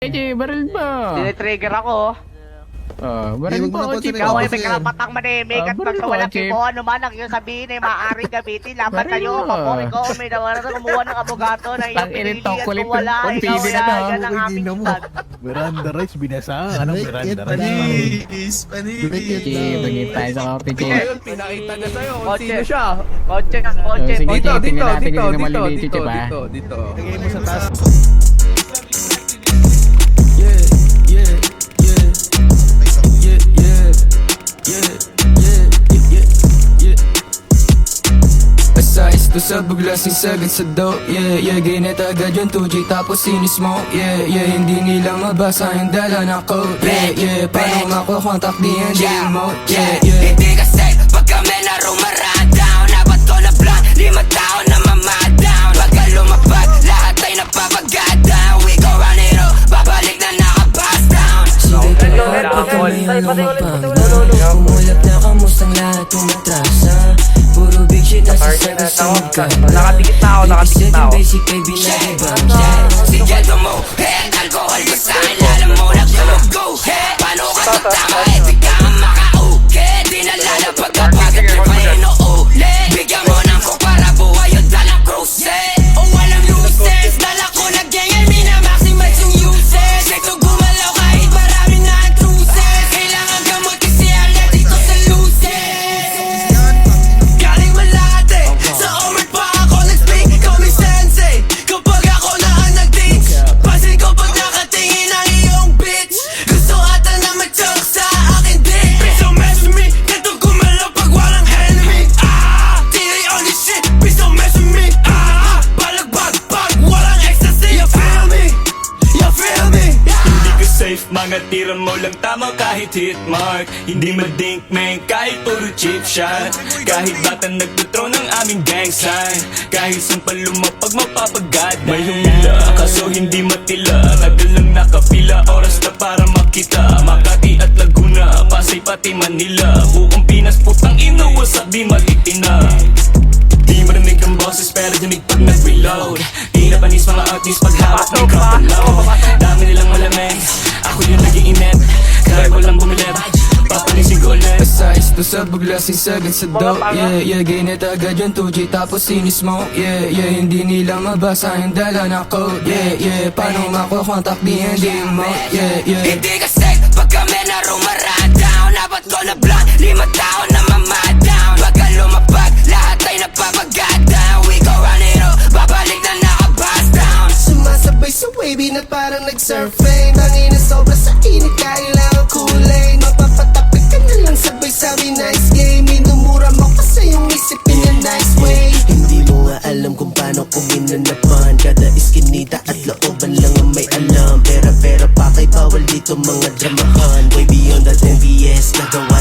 Eche, baril ba? Tinitrigger ako. Baril po, Chief. Ikaw ay may karapatang manimik at baril po, magsawalang Chief. kibo. Ano man ang iyong sabihin ay maaaring gamitin laban Baril sa'yo. mo. Kapag ikaw ay may nawalan na kumuha ng abogato na iyong Tang pinili inito, at kulit kung wala, kung ikaw pili na to. yan ang aming stand. Miranda rights, binasa. Anong Miranda rights? Panis. Chief, maging tayo sa korte, Chief. Ngayon, pinakita na sa'yo kung sino siya. Kotse. Sige, Dito, tingnan dito, natin dito, kung sino dito, maliliit, dito, Chief, ha? dito. Lagay mo sa taas. Asayos to sa buglasing sagad sa do. Yeah, ginit agad yung 2G tapos sinismoke. Yeah, hindi nila mabasa yung dala na code. Yeah, paano makukontak di hindi emote. Yeah Hindi kasi pag kami na rumaradown, dapat ko na blank, 5 taon na mamadawn. Pagka lumapag, lahat ay napapagadaw. We go run it up, babalik na naka-bust down. Sige ka pa pag kami ang lumapag. Kumulap na kamusang lahat umatrasa. Puro big shit na sasagot sa magkanda. Nakatikit na ako, nakatikit na ako. Basic ay binaribang. Sige mo, head, alcohol ba sa alam mo na go head. Paano ka tatama, di ka makauke. Di nalala pagkapagod na paino ulit. Bigyan mo ng ko para buhay yung dalang cruise. O walang uses, dala ko na ganyan, minamaximize yung uses. Sekto gumalaw kahit marami na intruses. Kailangan gamot kasi allergic ko sa luces. Galing malate, sa omen pa ako nag-speak, kami sensei. Kapag ako na ang nag-dates, pansin ko pag nakatingin ang iyong bitch. Gusto ata na mag-choke sa akin din. Please don't mess with me, ganito gumalaw pag walang enemy. Tiri on this shit, please don't mess with me. Balagbag pag walang ecstasy. You feel me? You feel me? Hindi ko safe, mga tira mo lang tama kahit hit mark. Hindi madink man kahit puro chip shot. Kahit bata nagtutro ng aming gang sign. Kahit saan pa lumapag mapapagad. May humila, kaso hindi matila. Tagal lang nakapila, oras na para makita. Makati at Laguna, Pasay pati Manila. Buong Pinas putang ina, wasabi matitina. Di marinig ang boses pero dinig pag nag-reload. Di napanis mga artist pag hawak ng kapalaw. Dami nilang malamig, ako yung naging inet. Kaya ko lang bumilip, papanisig ulit. Asayos to sa buglasing sagad sa do. Yeah, ginit agad yung 2G tapos sinismoke. Yeah, hindi nila mabasa yung dala na code. Yeah, paano makukontak di hindi emote. Yeah Hindi kasi pag kami na rumaradown, dapat ko na blank, 5 taon na mamadawn. Pagka lumapag, lahat ay napapagadaw. We go run it up, babalik na naka-bust down. Sumasabay sa wavy na parang nag-surfing. Tangin na sobra sa init, kailangan kulay. Mapapatapik ka na lang sabay sabi nice game. Minumura mo kasi yung isip in a nice way. Hindi mo nga alam kung paano ko ginanapan. Kada iskinita at looban lang ang may alam. Pera pa kay bawal dito mga dramahan. Way beyond that MBS, nagawa